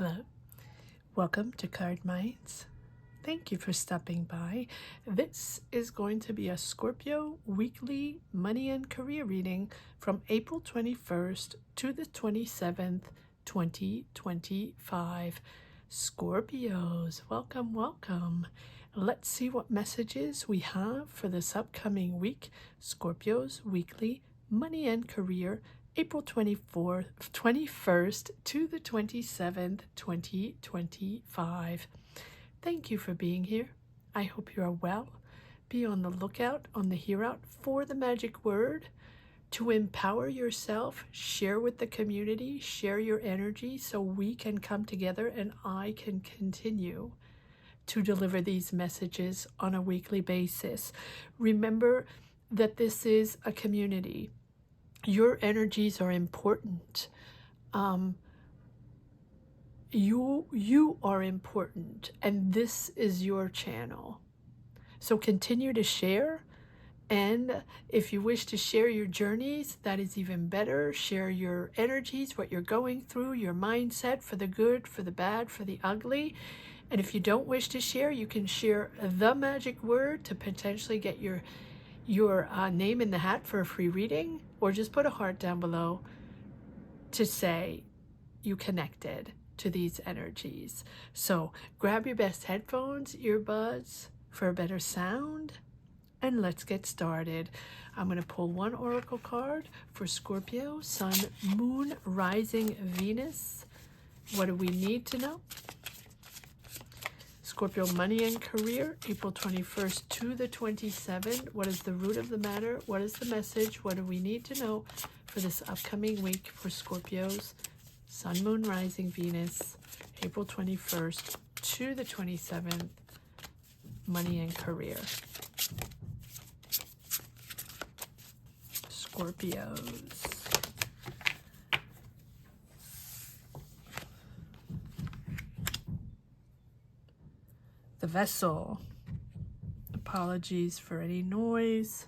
Hello, welcome to Cardminds. Thank you for stopping by. This is going to be a Scorpio weekly money and career reading from April 21st to the 27th, 2025. Scorpios, welcome, welcome. Let's see what messages we have for this upcoming week. Scorpios weekly money and career, April 21st to the 27th, 2025. Thank you for being here. I hope you are well. Be on the lookout, on the hereout for the magic word to empower yourself, share with the community, share your energy so we can come together and I can continue to deliver these messages on a weekly basis. Remember that this is a community. Your energies are important. You are important, and this is your channel. So continue to share, and if you wish to share your journeys, that is even better. Share your energies, what you're going through, your mindset, for the good, for the bad, for the ugly. And if you don't wish to share, you can share the magic word to potentially get your name in the hat for a free reading, or just put a heart down below to say you connected to these energies. So grab your best headphones, earbuds for a better sound, and let's get started. I'm going to pull one oracle card for Scorpio, Sun, Moon, Rising, Venus. What do we need to know? Scorpio money and career, April 21st to the 27th. What is the root of the matter? What is the message? What do we need to know for this upcoming week for Scorpios? Sun, Moon, Rising, Venus, April 21st to the 27th. Money and career. Scorpios. The vessel. Apologies for any noise.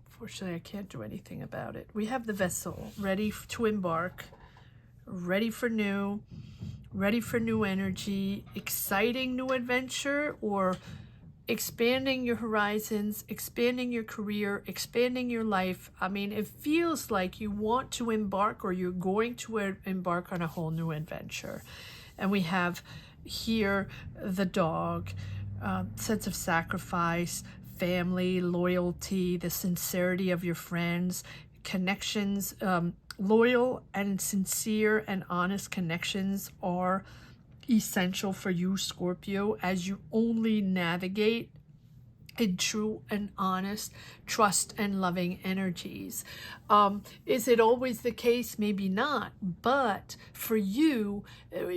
Unfortunately, I can't do anything about it. We have the vessel ready to embark, ready for new energy, exciting new adventure, or expanding your horizons, expanding your career, expanding your life. I mean, it feels like you want to embark, or you're going to embark on a whole new adventure. And we have here the dog, sense of sacrifice, family, loyalty, the sincerity of your friends, connections. Loyal and sincere and honest connections are essential for you, Scorpio, as you only navigate in true and honest, trust and loving energies. Is it always the case? Maybe not, but for you,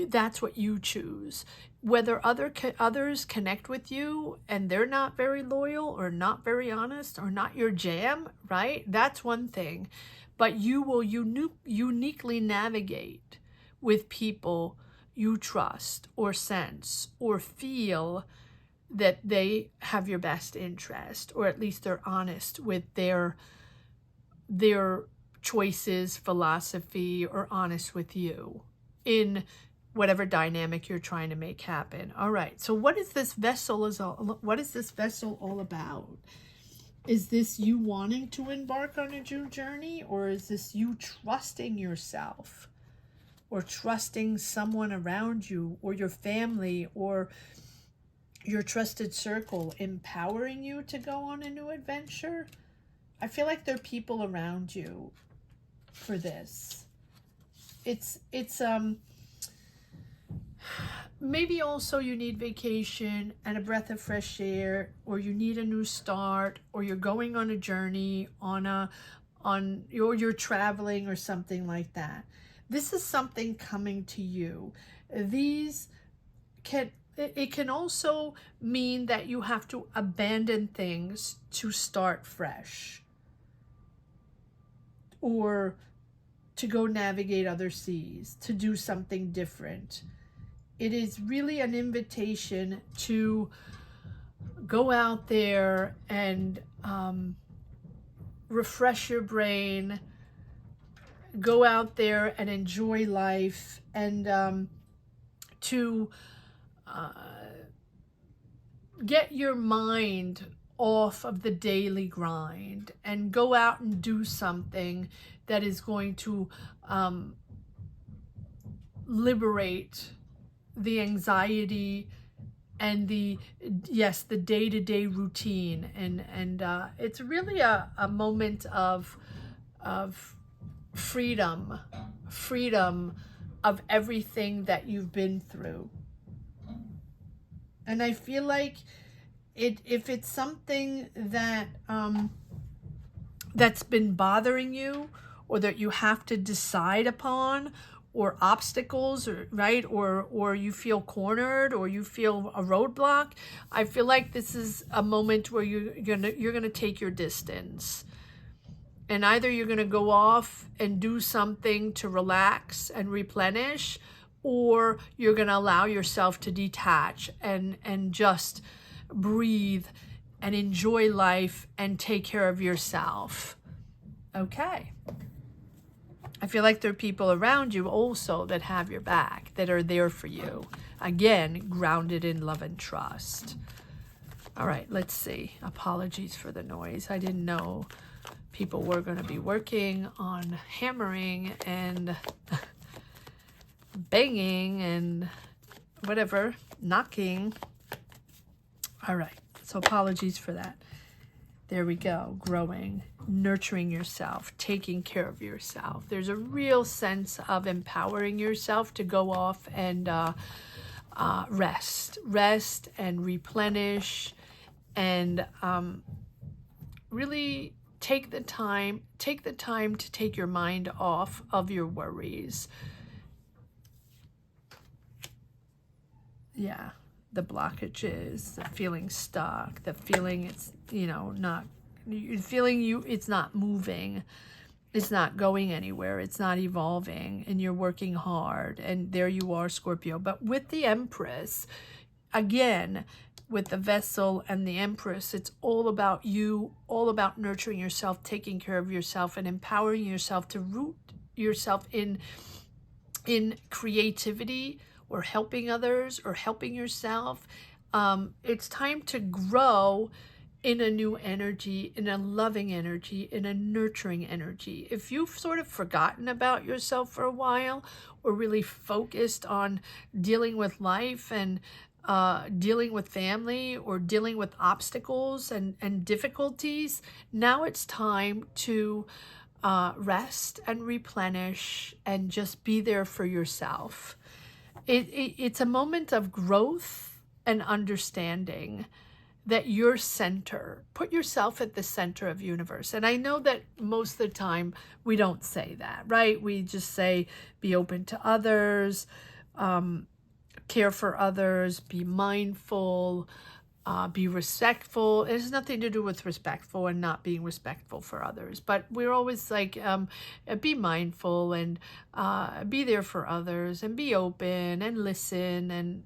that's what you choose. Whether others connect with you and they're not very loyal or not very honest or not your jam, right? That's one thing. But you will uniquely navigate with people you trust or sense or feel that they have your best interest, or at least they're honest with their choices, philosophy, or honest with you in whatever dynamic you're trying to make happen. All right. So what is this vessel all about? Is this you wanting to embark on a new journey, or is this you trusting yourself, or trusting someone around you, or your family, or your trusted circle empowering you to go on a new adventure? I feel like there are people around you for this. It's maybe also you need vacation and a breath of fresh air, or you need a new start, or you're going on a journey or you're traveling or something like that. This is something coming to you. It can also mean that you have to abandon things to start fresh, or to go navigate other seas, to do something different. It is really an invitation to go out there and refresh your brain, go out there and enjoy life, and to get your mind off of the daily grind and go out and do something that is going to liberate the anxiety and the day-to-day routine, and it's really a moment of freedom of everything that you've been through. And I feel like if it's something that that's been bothering you, or that you have to decide upon, or obstacles, or right, or you feel cornered, or you feel a roadblock, I feel like this is a moment where you're gonna take your distance. And either you're going to go off and do something to relax and replenish, or you're going to allow yourself to detach and just breathe and enjoy life and take care of yourself. Okay. I feel like there are people around you also that have your back, that are there for you. Again, grounded in love and trust. All right, let's see. Apologies for the noise. I didn't know people were going to be working on hammering and banging and whatever, knocking. All right, so apologies for that. There we go. Growing, nurturing yourself, taking care of yourself. There's a real sense of empowering yourself to go off and rest and replenish, and really take the time to take your mind off of your worries. Yeah, the blockages, the feeling stuck, the feeling it's, it's not moving, it's not going anywhere, it's not evolving, and you're working hard, and there you are, Scorpio. But with the Empress, again, with the Vessel and the Empress, it's all about you, all about nurturing yourself, taking care of yourself, and empowering yourself to root yourself in creativity, or helping others, or helping yourself. It's time to grow in a new energy, in a loving energy, in a nurturing energy. If you've sort of forgotten about yourself for a while, or really focused on dealing with life and dealing with family, or dealing with obstacles and difficulties, now it's time to rest and replenish and just be there for yourself. It's a moment of growth and understanding that you're center. Put yourself at the center of the universe. And I know that most of the time we don't say that, right? We just say, be open to others, care for others, be mindful, be respectful. It has nothing to do with respectful and not being respectful for others. But we're always like, be mindful, and be there for others, and be open and listen, and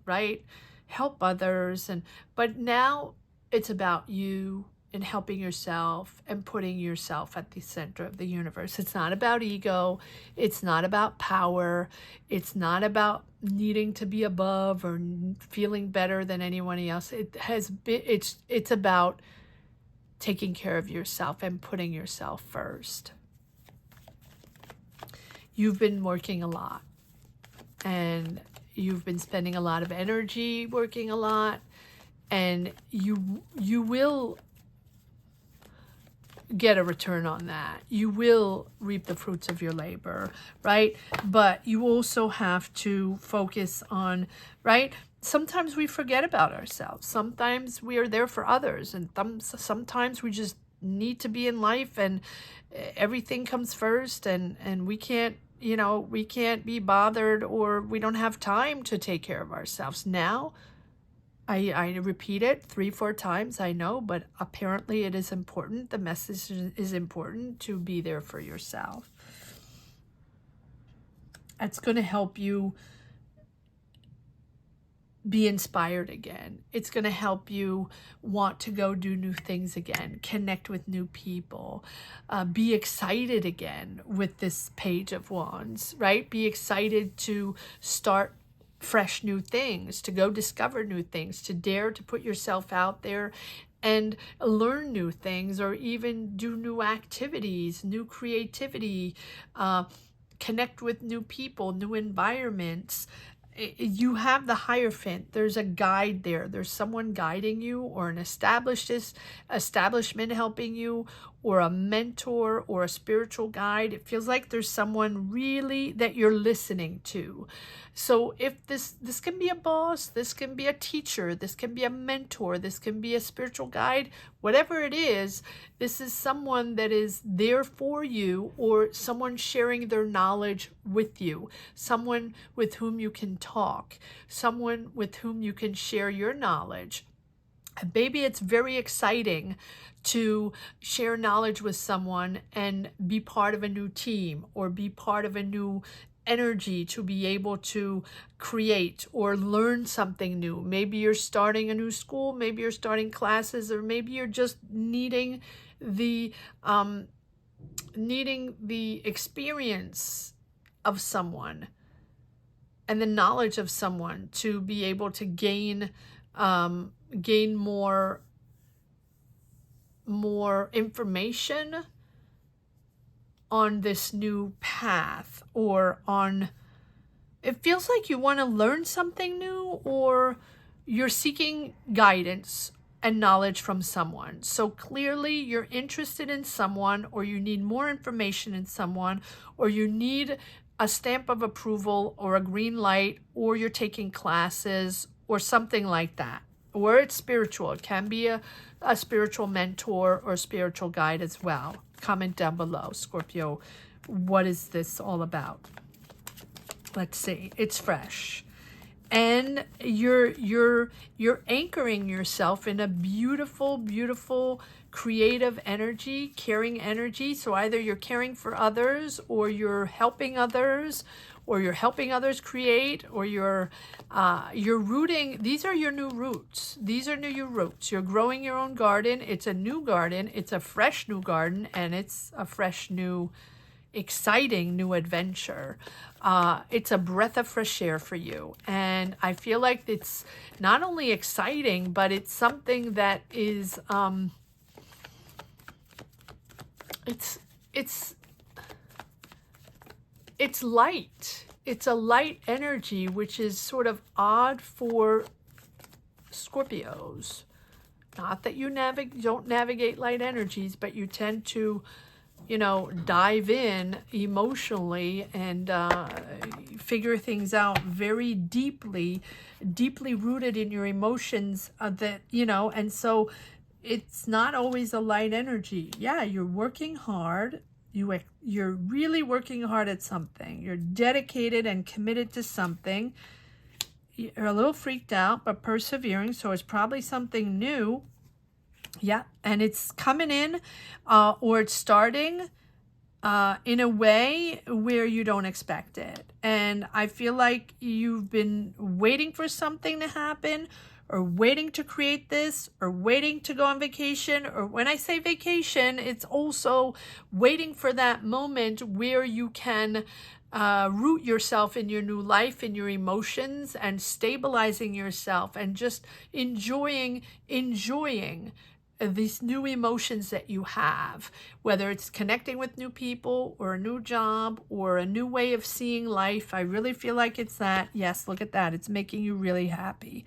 help others. But now it's about you and helping yourself and putting yourself at the center of the universe. It's not about ego. It's not about power. It's not about needing to be above or feeling better than anyone else. It's about taking care of yourself and putting yourself first. You've been working a lot, and you've been spending a lot of energy working a lot, and you will get a return on that. You will reap the fruits of your labor, right? But you also have to focus on, sometimes we forget about ourselves. Sometimes we are there for others, and sometimes we just need to be in life, and everything comes first, and we can't be bothered, or we don't have time to take care of ourselves. Now, I repeat it 3-4 times, I know, but apparently it is important. The message is important to be there for yourself. It's going to help you be inspired again. It's going to help you want to go do new things again, connect with new people, be excited again with this Page of Wands, right? Be excited to start fresh new things, to go discover new things, to dare to put yourself out there and learn new things, or even do new activities, new creativity, connect with new people, new environments. You have the Hierophant. There's a guide there. There's someone guiding you, or an establishment helping you, or a mentor or a spiritual guide. It feels like there's someone really that you're listening to. So if this can be a boss, this can be a teacher, this can be a mentor, this can be a spiritual guide, whatever it is, this is someone that is there for you, or someone sharing their knowledge with you, someone with whom you can talk, someone with whom you can share your knowledge. And maybe it's very exciting to share knowledge with someone and be part of a new team, or be part of a new energy to be able to create or learn something new. Maybe you're starting a new school, maybe you're starting classes, or maybe you're just needing the experience of someone and the knowledge of someone to be able to gain more information on this new path, or on, it feels like you want to learn something new, or you're seeking guidance and knowledge from someone. So clearly you're interested in someone, or you need more information in someone, or you need a stamp of approval or a green light, or you're taking classes or something like that. Or it's spiritual. It can be a spiritual mentor or spiritual guide as well. Comment down below, Scorpio, what is this all about? Let's see. It's fresh. And you're anchoring yourself in a beautiful, beautiful, creative energy, caring energy. So either you're caring for others, or you're helping others, or you're helping others create, or you're rooting. These are your new roots. These are your roots. You're growing your own garden. It's a new garden. It's a fresh new garden, and it's a fresh new, exciting new adventure. It's a breath of fresh air for you. And I feel like it's not only exciting, but it's something that is, it's light. It's a light energy, which is sort of odd for Scorpios. Not that you don't navigate light energies, but you tend to, dive in emotionally and figure things out very deeply rooted in your emotions, and so it's not always a light energy. Yeah, you're working hard. You're really working hard at something. You're dedicated and committed to something. You're a little freaked out, but persevering. So it's probably something new. Yeah, and it's coming in, or it's starting in a way where you don't expect it. And I feel like you've been waiting for something to happen, or waiting to create this, or waiting to go on vacation. Or when I say vacation, it's also waiting for that moment where you can root yourself in your new life, in your emotions, and stabilizing yourself, and just enjoying these new emotions that you have, whether it's connecting with new people, or a new job, or a new way of seeing life. I really feel like it's that. Yes, look at that. It's making you really happy.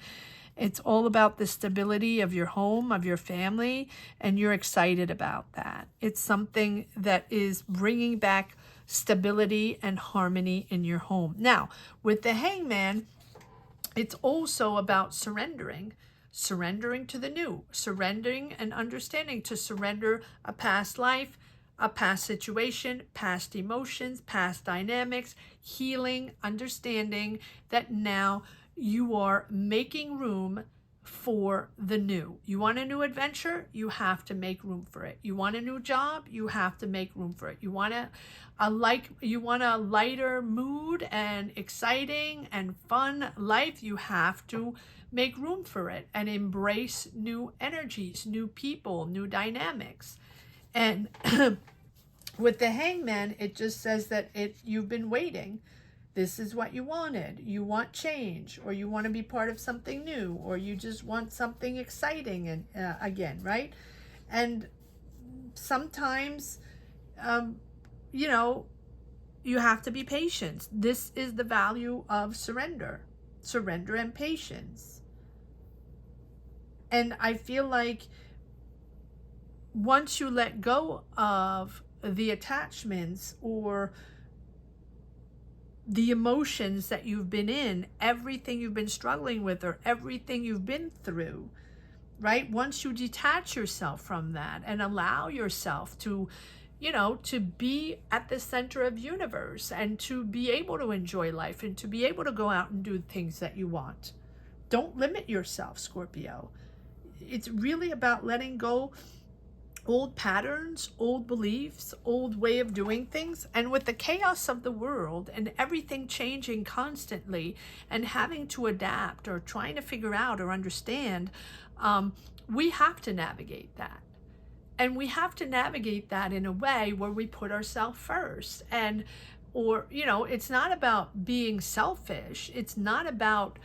It's all about the stability of your home, of your family, and you're excited about that. It's something that is bringing back stability and harmony in your home. Now, with the Hangman, it's also about surrendering to the new, surrendering and understanding, to surrender a past life, a past situation, past emotions, past dynamics, healing, understanding that now you are making room for the new. You want a new adventure? You have to make room for it. You want a new job? You have to make room for it. You want a lighter mood and exciting and fun life? You have to make room for it and embrace new energies, new people, new dynamics. And with the Hangman, it just says that you've been waiting. This is what you wanted. You want change, or you want to be part of something new, or you just want something exciting and again, right? And sometimes, you know, you have to be patient. This is the value of surrender and patience. And I feel like once you let go of the attachments or the emotions that you've been in, everything you've been struggling with or everything you've been through, right? Once you detach yourself from that and allow yourself to, you know, to be at the center of the universe and to be able to enjoy life and to be able to go out and do things that you want. Don't limit yourself, Scorpio. It's really about letting go old patterns, old beliefs, old way of doing things. And with the chaos of the world and everything changing constantly and having to adapt or trying to figure out or understand, we have to navigate that. And we have to navigate that in a way where we put ourselves first. And, or, you know, it's not about being selfish. It's not about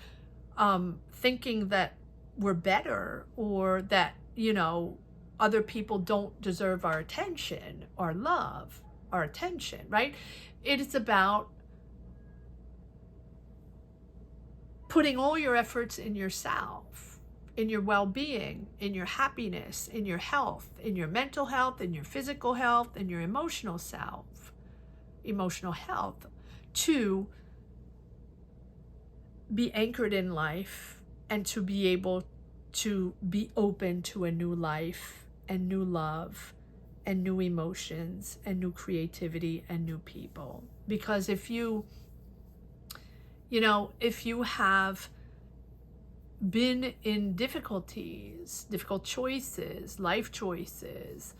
thinking that we're better or that, you know, other people don't deserve our attention, our love, our attention, right? It is about putting all your efforts in yourself, in your well-being, in your happiness, in your health, in your mental health, in your physical health, in your emotional health, to be anchored in life and to be able to be open to a new life and new love and new emotions and new creativity and new people. Because if you have been in difficult choices, life choices,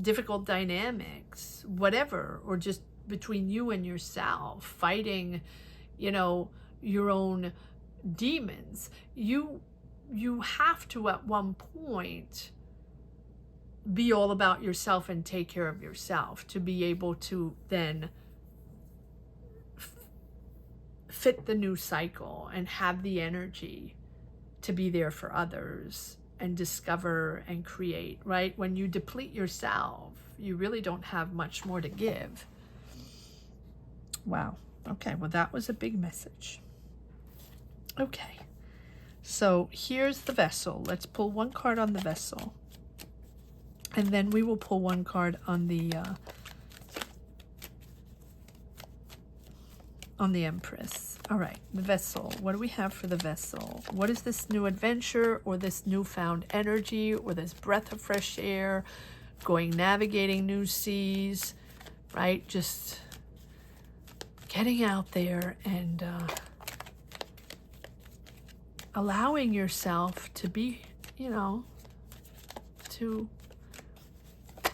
difficult dynamics, whatever, or just between you and yourself, fighting, you know, your own demons, you have to at one point be all about yourself and take care of yourself to be able to then fit the new cycle and have the energy to be there for others and discover and create, right? When you deplete yourself, you really don't have much more to give. Wow. Okay, well, that was a big message. Okay, so here's the vessel. Let's pull one card on the vessel, and then we will pull one card on the Empress. All right, the vessel. What do we have for the vessel? What is this new adventure or this newfound energy or this breath of fresh air, navigating new seas, right? Just getting out there and allowing yourself to be, you know, to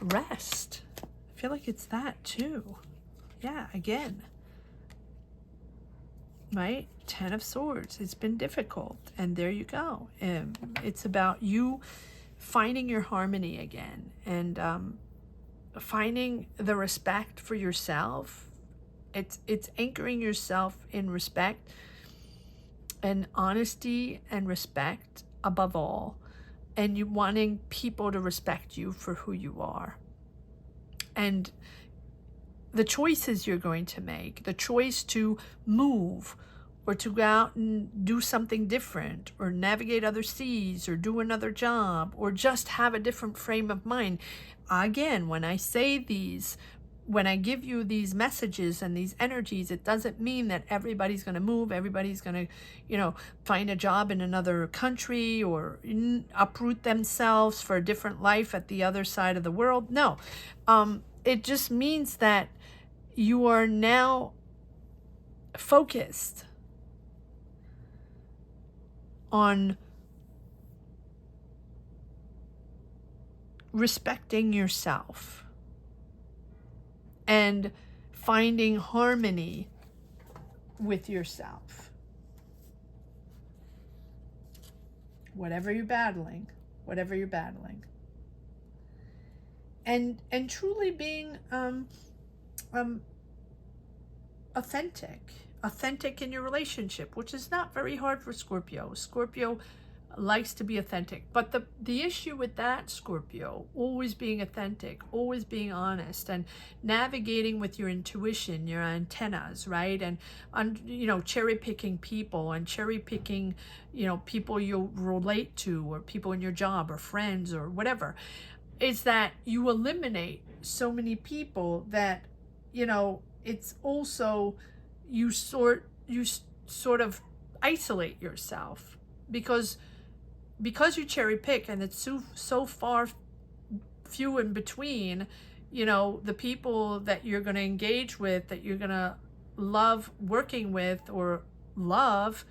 rest. I feel like it's that too. Yeah, again. Right? 10 of Swords. It's been difficult. And there you go. It's about you finding your harmony again and finding the respect for yourself. It's anchoring yourself in respect and honesty and respect above all. And you wanting people to respect you for who you are. And the choices you're going to make, the choice to move or to go out and do something different or navigate other seas or do another job or just have a different frame of mind. Again, when I say these, when I give you these messages and these energies, it doesn't mean that everybody's going to move, everybody's going to, you know, find a job in another country or uproot themselves for a different life at the other side of the world. No, it just means that you are now focused on respecting yourself and finding harmony with yourself. Whatever you're battling. And truly being authentic in your relationship, which is not very hard for Scorpio. Scorpio likes to be authentic, but the issue with that, Scorpio, always being authentic, always being honest, and navigating with your intuition, your antennas, right? And cherry picking people, and cherry picking people you'll relate to, or people in your job, or friends, or whatever, is that you eliminate so many people that it's also you sort of isolate yourself because you cherry pick, and it's so far few in between, the people that you're going to engage with, that you're going to love working with or love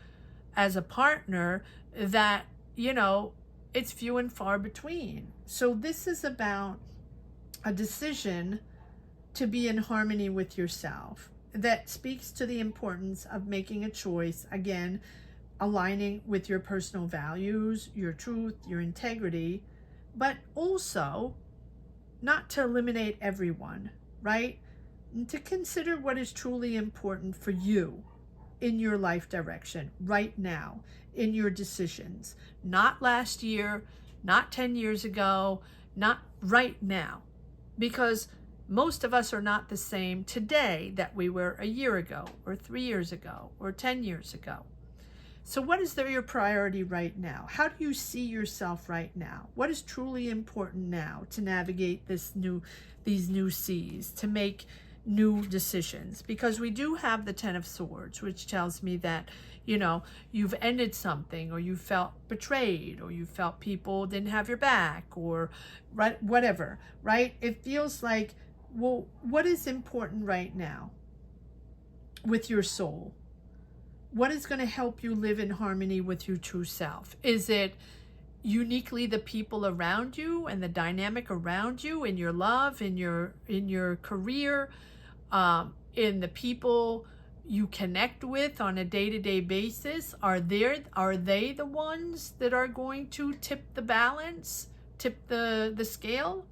as a partner, that it's few and far between. So this is about a decision to be in harmony with yourself that speaks to the importance of making a choice, again, aligning with your personal values, your truth, your integrity, but also not to eliminate everyone, right? And to consider what is truly important for you in your life direction right now, in your decisions, not last year, not 10 years ago, not right now, because most of us are not the same today that we were a year ago, or 3 years ago, or 10 years ago. So what is your priority right now? How do you see yourself right now? What is truly important now to navigate these new seas, to make new decisions? Because we do have the Ten of Swords, which tells me that, you've ended something, or you felt betrayed, or you felt people didn't have your back, or whatever, right? It feels like, well, what is important right now with your soul? What is going to help you live in harmony with your true self? Is it uniquely the people around you and the dynamic around you, in your love, in your career, in the people you connect with on a day-to-day basis? Are they the ones that are going to tip the balance, tip the scale?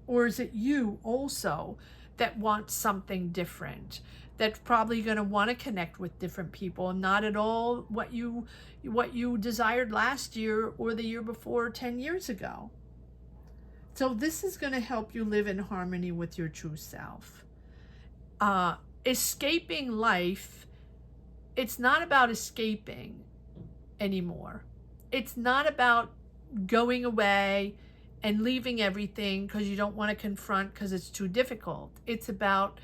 Or is it you also that wants something different, that's probably going to want to connect with different people, and not at all what you desired last year or the year before, 10 years ago? So this is going to help you live in harmony with your true self. Escaping life, it's not about escaping anymore. It's not about going away and leaving everything because you don't want to confront because it's too difficult. It's about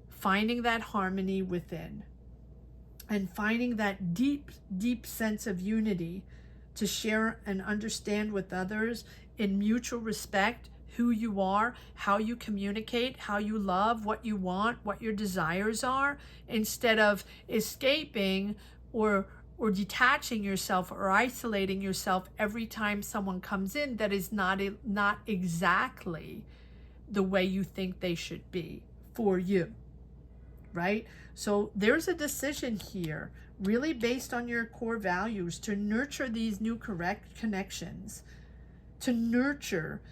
finding that harmony within and finding that deep, deep sense of unity to share and understand with others in mutual respect who you are, how you communicate, how you love, what you want, what your desires are, instead of escaping or detaching yourself or isolating yourself every time someone comes in that is not exactly the way you think they should be for you. Right? So there's a decision here, really based on your core values, to nurture these new correct connections, to nurture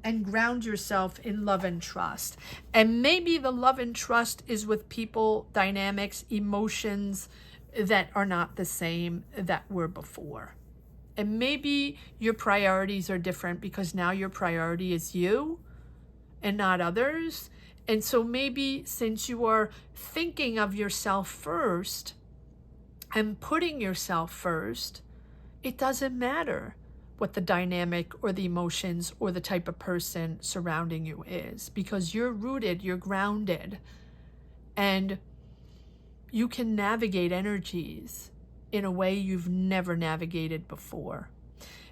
and ground yourself in love and trust. And maybe the love and trust is with people, dynamics, emotions that are not the same that were before. And maybe your priorities are different because now your priority is you and not others. And so maybe since you are thinking of yourself first and putting yourself first, it doesn't matter what the dynamic or the emotions or the type of person surrounding you is, because you're rooted, you're grounded, and you can navigate energies in a way you've never navigated before,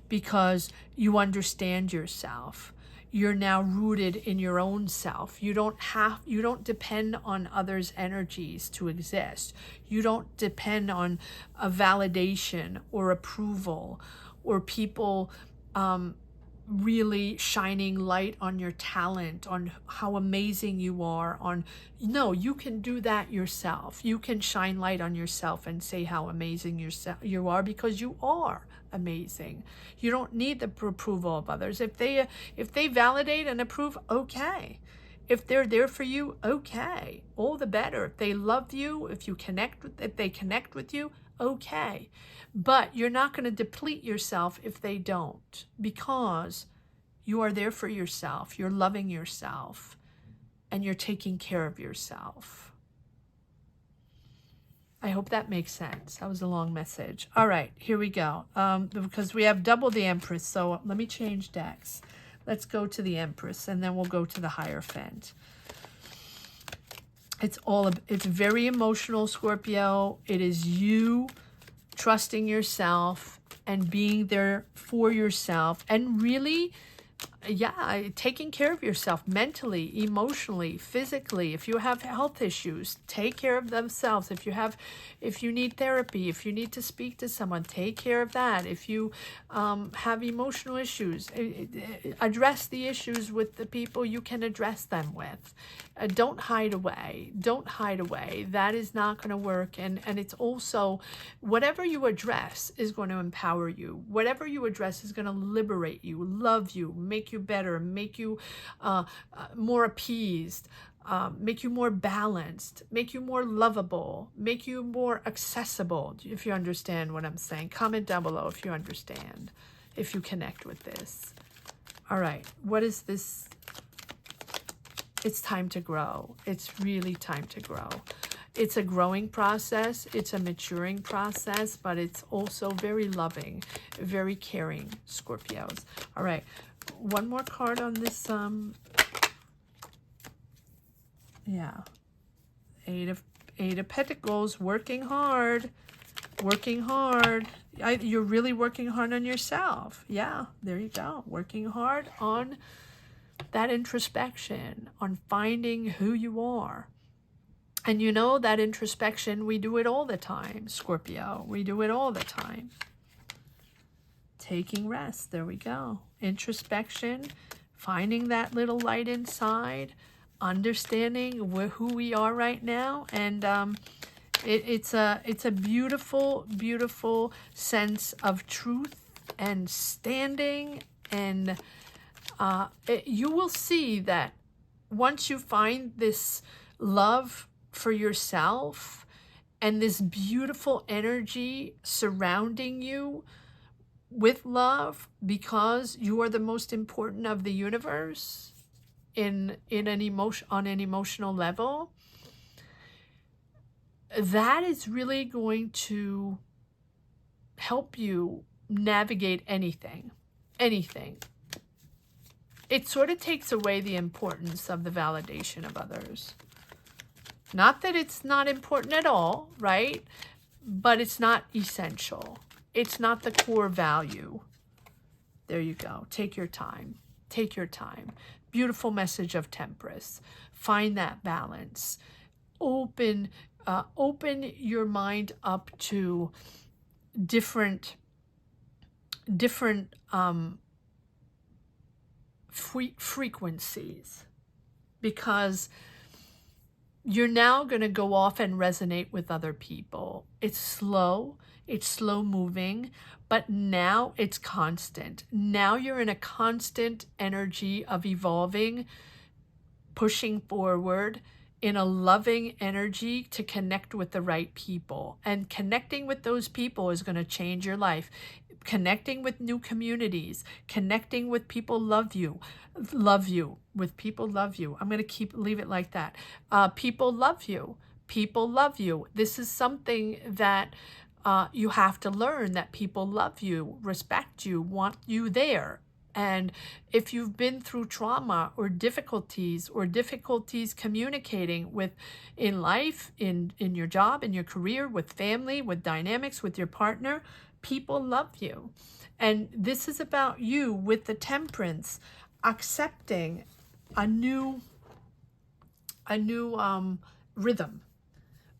because you understand yourself. you're now rooted in your own self. You don't depend on others' energies to exist. You don't depend on a validation or approval or people really shining light on your talent, on how amazing you are, no, you can do that yourself. You can shine light on yourself and say how amazing you are, because you are amazing. You don't need the approval of others. If they validate and approve, okay. If they're there for you, okay, all the better. If they love you, if they connect with you, okay. But you're not going to deplete yourself if they don't, because you are there for yourself. You're loving yourself and you're taking care of yourself. I hope that makes sense. That was a long message. All right, here we go. Because we have double the Empress, so let me change decks. Let's go to the Empress, and then we'll go to the Hierophant. It's very emotional, Scorpio. It is you trusting yourself and being there for yourself, and really, taking care of yourself mentally, emotionally, physically. If you have health issues, take care of themselves. If you need therapy, if you need to speak to someone, take care of that. If you have emotional issues, address the issues with the people you can address them with. Don't hide away. Don't hide away. That is not going to work. And it's also, whatever you address is going to empower you. Whatever you address is going to liberate you, love you, make you better, make you more appeased, make you more balanced, make you more lovable, make you more accessible. If you understand what I'm saying, comment down below if you understand, if you connect with this. All right, what is this? It's time to grow. It's really time to grow. It's a growing process. It's a maturing process, but it's also very loving, very caring, Scorpios. All right, one more card on this. Eight of Pentacles. Working hard. Working hard. You're really working hard on yourself. Yeah, there you go. Working hard on that introspection, on finding who you are. And you know, that introspection, we do it all the time, Scorpio. We do it all the time. Taking rest. There we go. Introspection, finding that little light inside, understanding who we are right now. And it's a beautiful, beautiful sense of truth and standing. And you will see that once you find this love for yourself and this beautiful energy surrounding you with love, because you are the most important of the universe on an emotional level, that is really going to help you navigate anything. It sort of takes away the importance of the validation of others. Not that it's not important at all, right? But it's not essential. It's not the core value. There you go. Take your time. Take your time. Beautiful message of Temperance. Find that balance. Open your mind up to different frequencies, because you're now going to go off and resonate with other people. It's slow moving, but now it's constant. Now you're in a constant energy of evolving, pushing forward in a loving energy to connect with the right people. And connecting with those people is going to change your life. Connecting with new communities, connecting with people with people love you. I'm going to leave it like that. People love you. People love you. This is something that you have to learn, that people love you, respect you, want you there. And if you've been through trauma or difficulties communicating in life, in your job, in your career, with family, with dynamics, with your partner, people love you. And this is about you with the Temperance. accepting a new rhythm,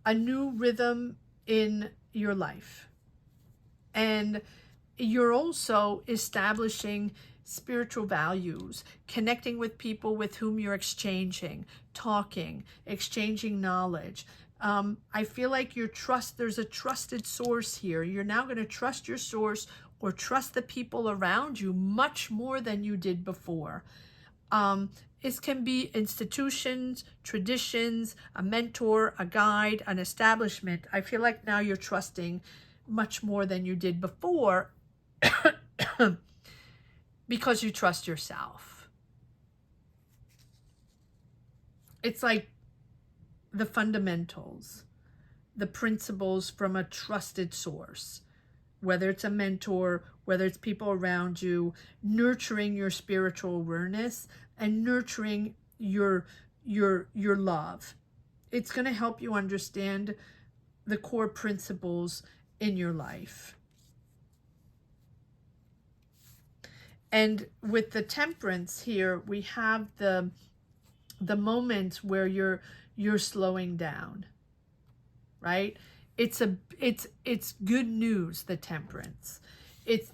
a new rhythm in your life. And you're also establishing spiritual values, connecting with people with whom you're talking, exchanging knowledge. I feel like there's a trusted source here. You're now going to trust your source or trust the people around you much more than you did before. This can be institutions, traditions, a mentor, a guide, an establishment. I feel like now you're trusting much more than you did before because you trust yourself. It's like the fundamentals, the principles from a trusted source, whether it's a mentor, whether it's people around you, nurturing your spiritual awareness and nurturing your love. It's going to help you understand the core principles in your life. And with the Temperance here, we have the moment where you're slowing down, right? It's good news, the Temperance.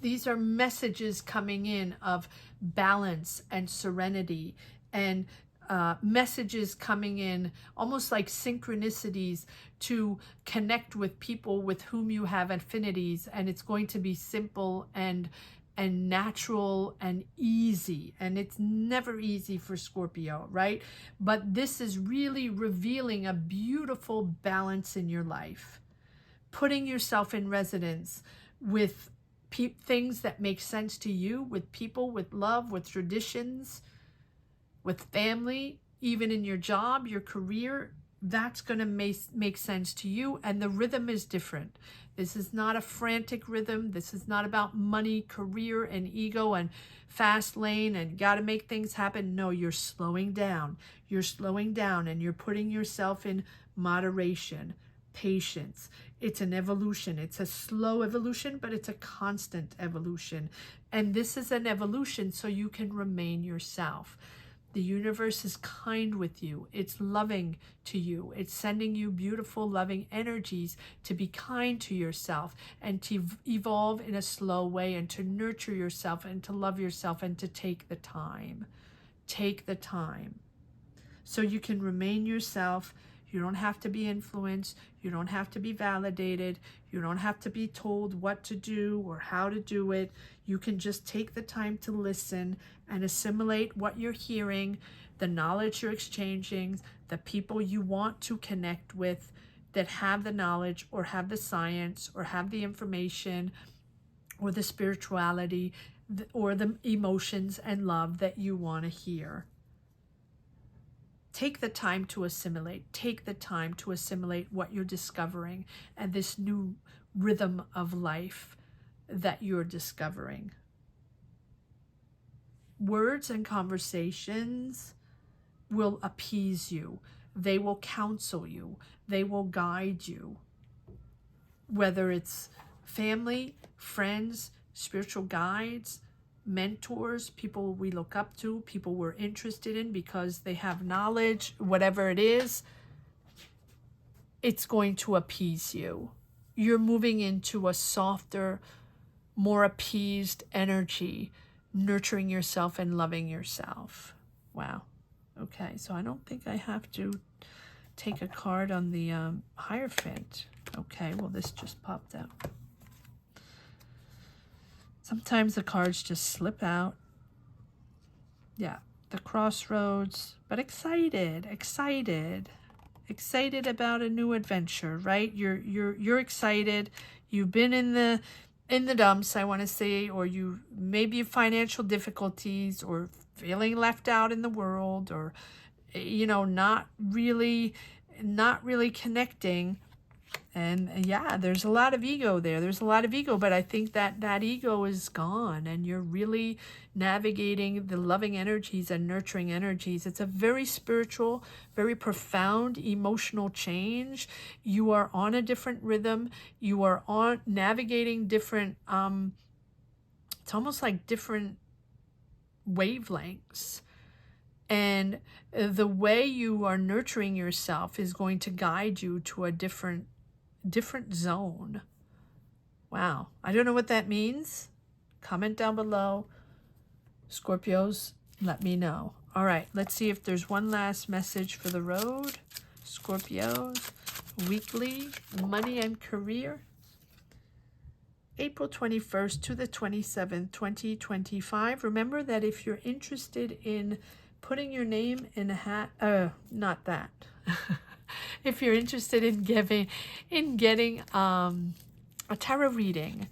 These are messages coming in of balance and serenity, and messages coming in almost like synchronicities to connect with people with whom you have affinities, and it's going to be simple and natural and easy. And it's never easy for Scorpio, right? But this is really revealing a beautiful balance in your life, putting yourself in resonance with things that make sense to you, with people, with love, with traditions, with family, even in your job, your career. That's going to make sense to you, and the rhythm is different. This is not a frantic rhythm. This is not about money, career, and ego and fast lane and got to make things happen. No, you're slowing down. You're slowing down, and you're putting yourself in moderation, patience. It's an evolution. It's a slow evolution, but it's a constant evolution. And this is an evolution so you can remain yourself. The universe is kind with you. It's loving to you. It's sending you beautiful, loving energies to be kind to yourself and to evolve in a slow way and to nurture yourself and to love yourself and to take the time. Take the time so you can remain yourself. You don't have to be influenced. You don't have to be validated. You don't have to be told what to do or how to do it. You can just take the time to listen and assimilate what you're hearing, the knowledge you're exchanging, the people you want to connect with that have the knowledge or have the science or have the information or the spirituality or the emotions and love that you want to hear. Take the time to assimilate. Take the time to assimilate what you're discovering and this new rhythm of life that you're discovering. Words and conversations will appease you. They will counsel you. They will guide you. Whether it's family, friends, spiritual guides, mentors, people we look up to, people we're interested in because they have knowledge, whatever it is, it's going to appease you. You're moving into a softer, more appeased energy, nurturing yourself and loving yourself. Wow. Okay, so I don't think I have to take a card on the Hierophant. Okay, well, this just popped out. Sometimes the cards just slip out. Yeah, the Crossroads, but excited about a new adventure, right? You're excited. You've been in the dumps, I want to say, or you maybe financial difficulties or feeling left out in the world, or not really connecting. And yeah, there's a lot of ego there. There's a lot of ego, but I think that ego is gone and you're really navigating the loving energies and nurturing energies. It's a very spiritual, very profound emotional change. You are on a different rhythm. You are navigating different, it's almost like different wavelengths. And the way you are nurturing yourself is going to guide you to a different zone. Wow. I don't know what that means. Comment down below. Scorpios, let me know. All right, let's see if there's one last message for the road. Scorpios, weekly, money and career. April 21st to the 27th, 2025. Remember that if you're interested in putting your name in a hat, not that. If you're interested in getting a tarot reading,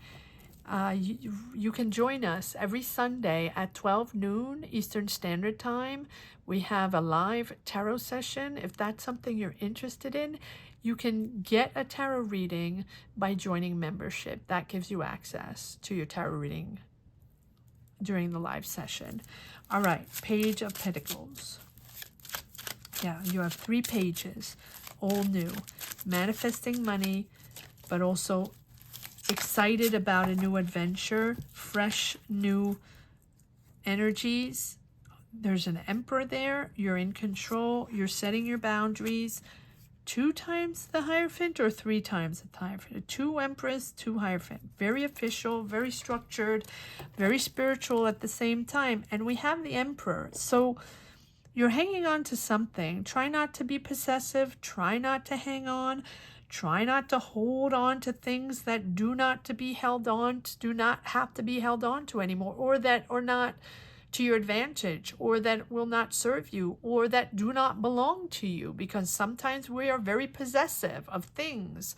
you can join us every Sunday at 12 noon Eastern Standard Time. We have a live tarot session. If that's something you're interested in, you can get a tarot reading by joining membership. That gives you access to your tarot reading during the live session. All right, Page of Pentacles. Yeah, you have 3 pages, all new. Manifesting money, but also excited about a new adventure, fresh new energies. There's an Emperor there. You're in control. You're setting your boundaries. 2 times the Hierophant or 3 times the Hierophant? 2 Empress, 2 Hierophant. Very official, very structured, very spiritual at the same time. And we have the Emperor. So you're hanging on to something. Try not to be possessive. Try not to hang on. Try not to hold on to things that do not to be held on, do not have to be held on to anymore, or that are not to your advantage, or that will not serve you, or that do not belong to you, because sometimes we are very possessive of things,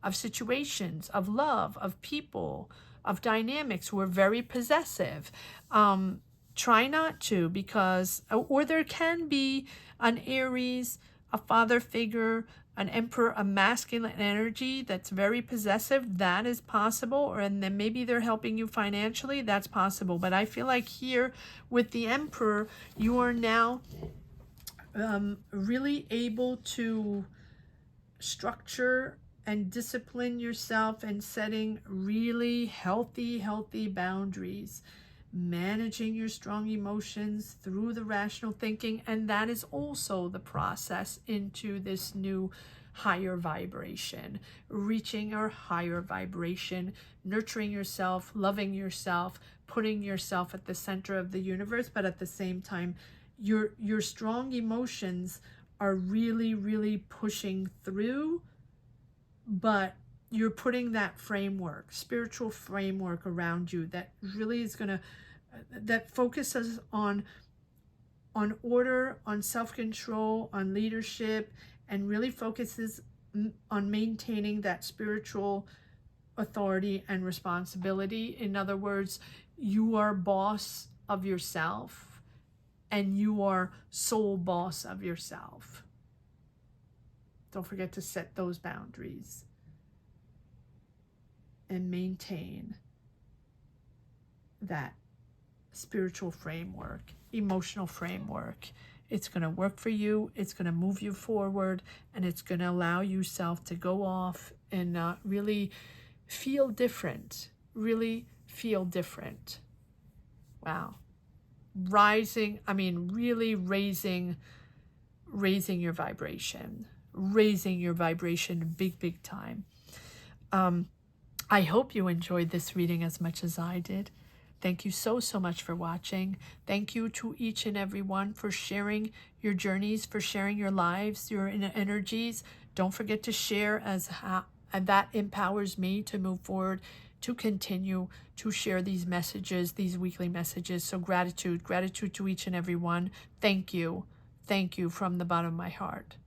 of situations, of love, of people, of dynamics. We're very possessive. Try not to, because, or there can be an Aries, a father figure, an Emperor, a masculine energy that's very possessive. That is possible. And then maybe they're helping you financially. That's possible. But I feel like here with the Emperor, you are now really able to structure and discipline yourself and setting really healthy boundaries, managing your strong emotions through the rational thinking. And that is also the process into this new higher vibration, reaching our higher vibration, nurturing yourself, loving yourself, putting yourself at the center of the universe. But at the same time, your strong emotions are really pushing through, but you're putting that framework, spiritual framework around you that really is going to, that focuses on order, on self-control, on leadership, and really focuses on maintaining that spiritual authority and responsibility. In other words, you are boss of yourself and you are sole boss of yourself. Don't forget to set those boundaries and maintain that spiritual framework, emotional framework. It's going to work for you. It's going to move you forward, and it's going to allow yourself to go off and really feel different. Really feel different. Wow. Really raising your vibration. Raising your vibration big time. I hope you enjoyed this reading as much as I did. Thank you so much for watching. Thank you to each and every one for sharing your journeys, for sharing your lives, your energies. Don't forget to share, and that empowers me to move forward, to continue to share these messages, these weekly messages. So gratitude to each and every one. Thank you from the bottom of my heart.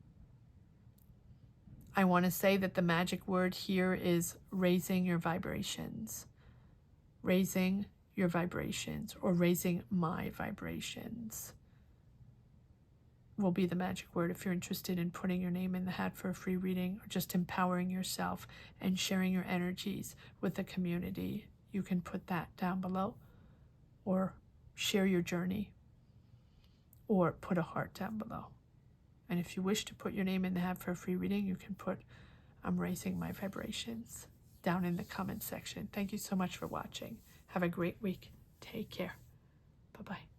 I want to say that the magic word here is raising your vibrations. Raising your vibrations, or raising my vibrations, will be the magic word if you're interested in putting your name in the hat for a free reading, or just empowering yourself and sharing your energies with the community. You can put that down below, or share your journey, or put a heart down below. And if you wish to put your name in the hat for a free reading, you can put "I'm raising my vibrations" down in the comment section. Thank you so much for watching. Have a great week. Take care. Bye-bye.